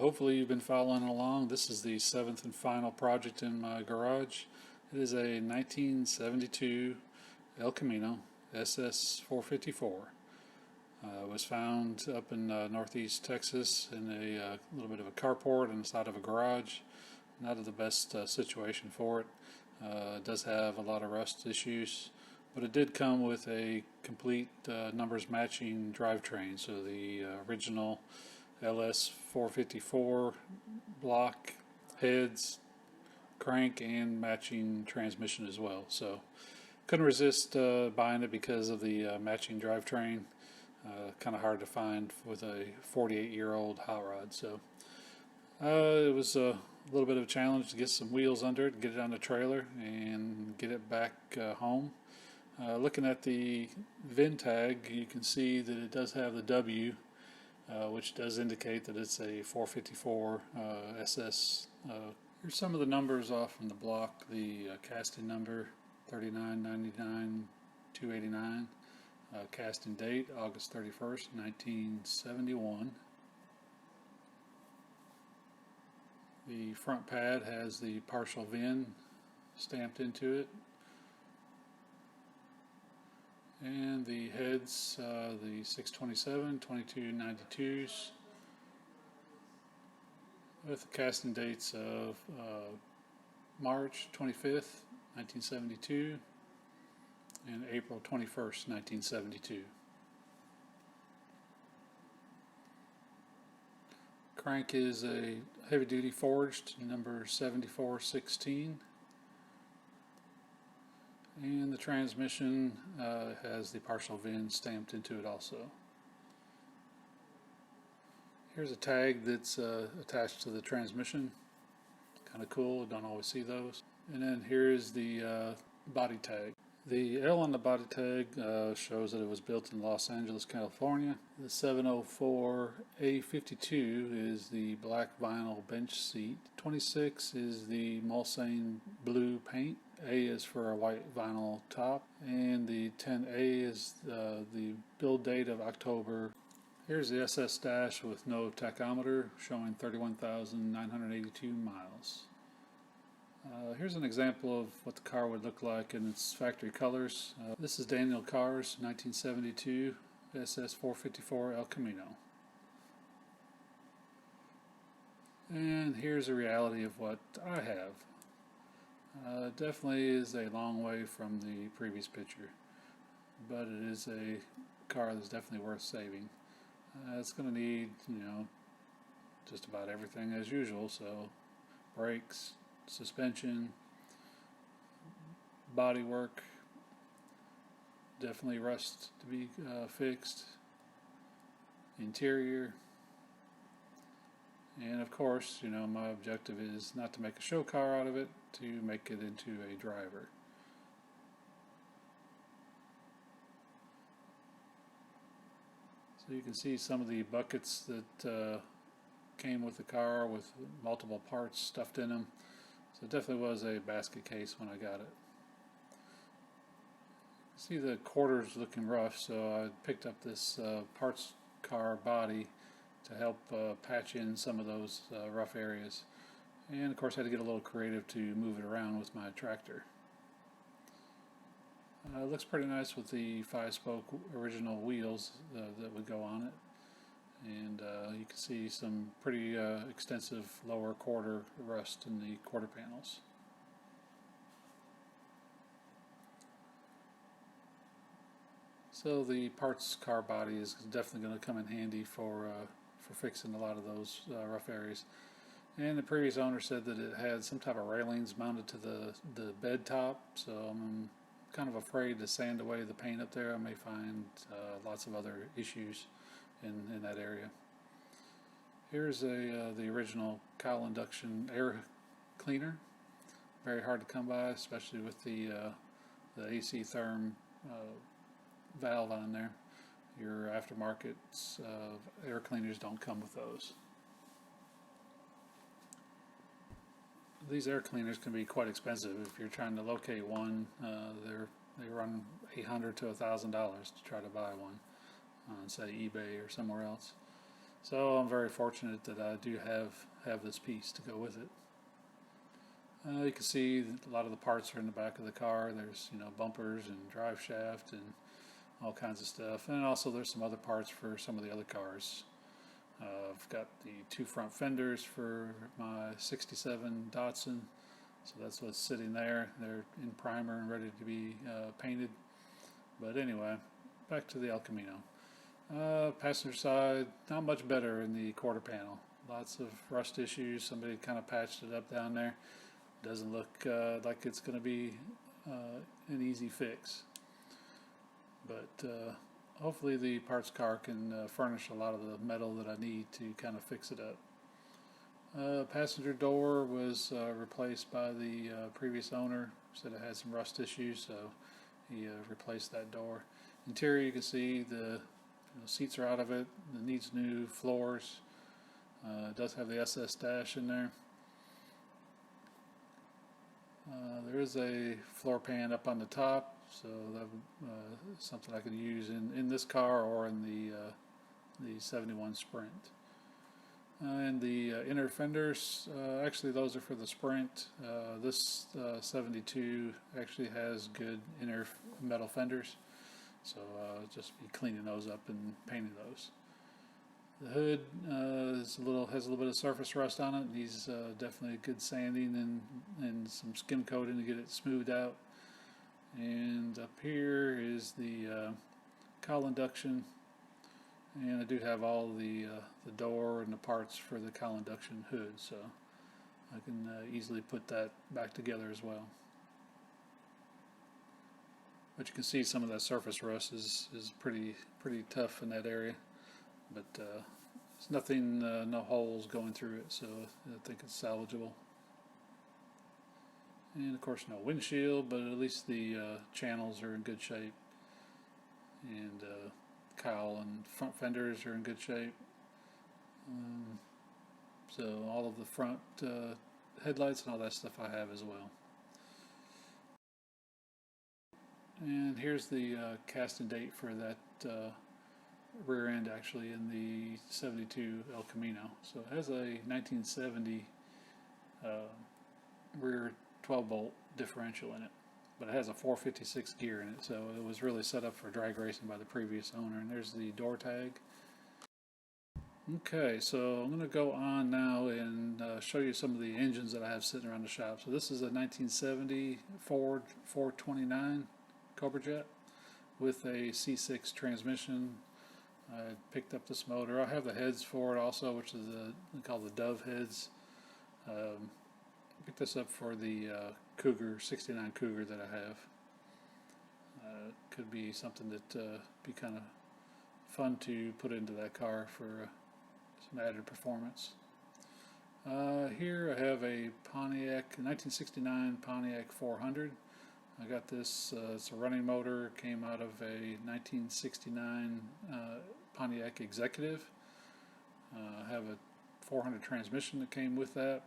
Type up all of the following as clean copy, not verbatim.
hopefully you've been following along. This is the seventh and final project in my garage. It is a 1972 El Camino SS 454. It was found up in northeast Texas in a little bit of a carport on the side of a garage. Not the best situation for it. It does have a lot of rust issues, but it did come with a complete numbers matching drivetrain. So the original LS 454 block, heads, crank, and matching transmission as well. So couldn't resist buying it because of the matching drivetrain. Kind of hard to find with a 48-year-old hot rod. So it was a little bit of a challenge to get some wheels under it, get it on the trailer, and get it back home. Looking at the VIN tag, you can see that it does have the W, which does indicate that it's a 454 SS. Here's some of the numbers off from the block. The casting number 3999289. Casting date August 31st, 1971. The front pad has the partial VIN stamped into it. And the heads, the 627, 2292s, with the casting dates of March 25th, 1972, and April 21st, 1972. Crank is a heavy-duty forged number 7416. And the transmission has the partial VIN stamped into it also. Here's a tag that's attached to the transmission. Kind of cool, don't always see those. And then here's the body tag. The L on the body tag shows that it was built in Los Angeles, California. The 704A52 is the black vinyl bench seat. 26 is the Mulsanne blue paint. A is for a white vinyl top, and the 10A is the build date of October. Here's the SS dash with no tachometer, showing 31,982 miles. Here's an example of what the car would look like in its factory colors. This is Daniel Carr's 1972 SS 454 El Camino. And here's a reality of what I have. Definitely is a long way from the previous picture, but it is a car that's definitely worth saving. It's going to need, just about everything as usual. So brakes, suspension, body work, definitely rust to be fixed, interior. And of course, my objective is not to make a show car out of it, to make it into a driver. So you can see some of the buckets that came with the car with multiple parts stuffed in them. So it definitely was a basket case when I got it. See the quarters looking rough, so I picked up this parts car body to help patch in some of those rough areas. And of course I had to get a little creative to move it around with my tractor. It looks pretty nice with the 5-spoke original wheels that would go on it. And you can see some pretty extensive lower quarter rust in the quarter panels. So the parts car body is definitely going to come in handy for fixing a lot of those rough areas. And the previous owner said that it had some type of railings mounted to the bed top, so I'm kind of afraid to sand away the paint up there. I may find lots of other issues in that area. Here's the original Cowl Induction air cleaner. Very hard to come by, especially with the AC therm valve on there. Your aftermarket air cleaners don't come with those. These air cleaners can be quite expensive. If you're trying to locate one, they run $800 to $1,000 to try to buy one on, say, eBay or somewhere else. So I'm very fortunate that I do have this piece to go with it. You can see a lot of the parts are in the back of the car. There's bumpers and drive shaft and all kinds of stuff, and also there's some other parts for some of the other cars. I've got the two front fenders for my '67 Datsun, so that's what's sitting there. They're in primer and ready to be painted. But anyway, back to the El Camino. Passenger side, not much better in the quarter panel. Lots of rust issues. Somebody kind of patched it up down there. Doesn't look like it's going to be an easy fix. But hopefully the parts car can furnish a lot of the metal that I need to kind of fix it up. Passenger door was replaced by the previous owner. Said it had some rust issues, so he replaced that door. Interior, you can see the seats are out of it. It needs new floors. It does have the SS dash in there. There is a floor pan up on the top, so that something I could use in this car or in the 71 Sprint. And the inner fenders, actually those are for the Sprint. This 72 actually has good inner metal fenders, so just be cleaning those up and painting those. The hood has a little bit of surface rust on it. Needs definitely good sanding and some skim coating to get it smoothed out. And up here is the Cowl Induction, and I do have all the door and the parts for the Cowl Induction hood, so I can easily put that back together as well. But you can see some of that surface rust is pretty tough in that area. But there's nothing, no holes going through it, so I think it's salvageable. And of course no windshield, but at least the channels are in good shape. And cowl and front fenders are in good shape. So all of the front headlights and all that stuff I have as well. And here's the casting date for that rear end, actually, in the 72 El Camino. So it has a 1970 rear 12-bolt differential in it, but it has a 456 gear in it, so it was really set up for drag racing by the previous owner. And there's the door tag. Okay, so I'm going to go on now and show you some of the engines that I have sitting around the shop. So this is a 1970 Ford 429 Cobra Jet with a C6 transmission. I picked up this motor. I have the heads for it also, which is called the Dove heads. Picked this up for the Cougar, 69 Cougar that I have. Could be something that be kind of fun to put into that car for some added performance. Here I have a Pontiac, 1969 Pontiac 400. I got this, it's a running motor, came out of a 1969 Pontiac Executive. I have a 400 transmission that came with that.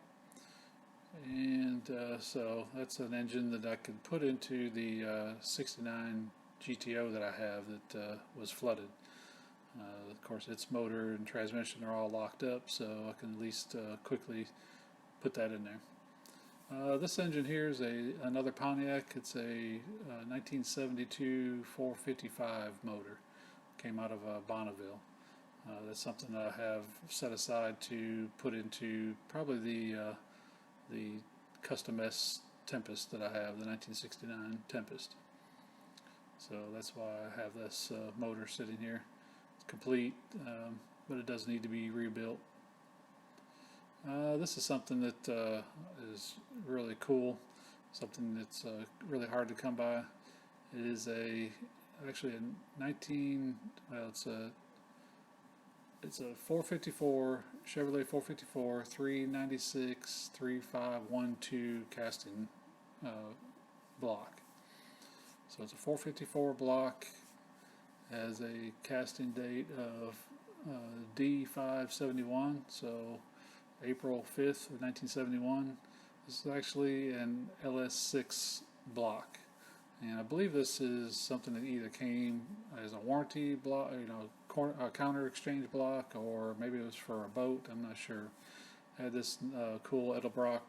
And so that's an engine that I could put into the 69 GTO that I have that was flooded. Of course, its motor and transmission are all locked up, so I can at least quickly put that in there. This engine here is another Pontiac. It's a 1972 455 motor. Came out of Bonneville. That's something that I have set aside to put into probably the Custom S Tempest that I have, the 1969 Tempest. So that's why I have this motor sitting here. It's complete, but it does need to be rebuilt. This is something that is really cool, something that's really hard to come by. It is actually a 19, well, it's a 454 Chevrolet 454 396 3512 casting block. So it's a 454 block, has a casting date of D571, so April 5th of 1971. This is actually an LS6 block, and I believe this is something that either came as a warranty block, counter exchange block, or maybe it was for a boat, I'm not sure. Had this cool Edelbrock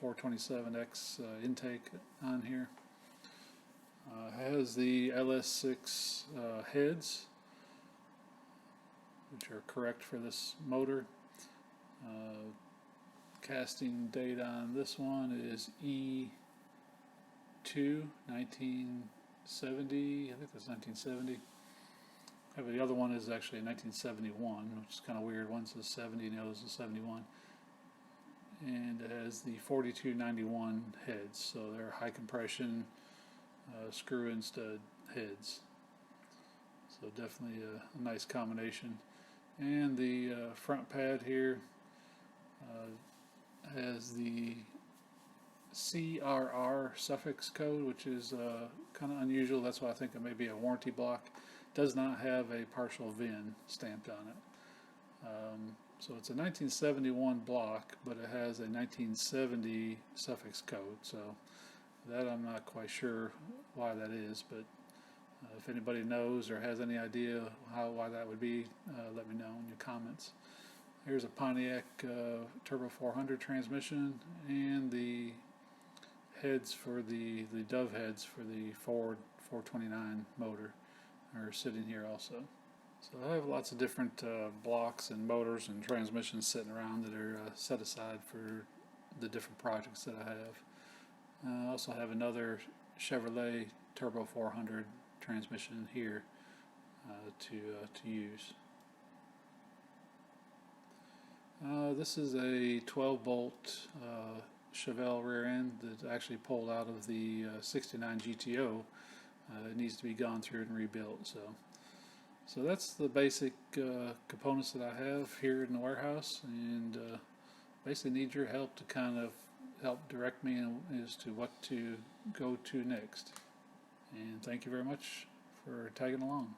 427X intake on here. Has the LS6 heads, which are correct for this motor. Casting date on this one is E2 1970. I think that's 1970. But the other one is actually 1971, which is kind of weird. One says 70 and the other says 71. And it has the 4291 heads, so they're high compression screw-in stud heads. So definitely a nice combination. And the front pad here has the CRR suffix code, which is kind of unusual. That's why I think it may be a warranty block. Does not have a partial VIN stamped on it. So it's a 1971 block, but it has a 1970 suffix code. So that I'm not quite sure why that is, but if anybody knows or has any idea why that would be, let me know in your comments. Here's a Pontiac Turbo 400 transmission, and the heads for the dove heads for the Ford 429 motor are sitting here also. So I have lots of different blocks and motors and transmissions sitting around that are set aside for the different projects that I have. I also have another Chevrolet Turbo 400 transmission here to use. This is a 12-bolt Chevelle rear end that actually pulled out of the 69 GTO. It needs to be gone through and rebuilt. So that's the basic components that I have here in the warehouse, and basically need your help to kind of help direct me as to what to go to next. And thank you very much for tagging along.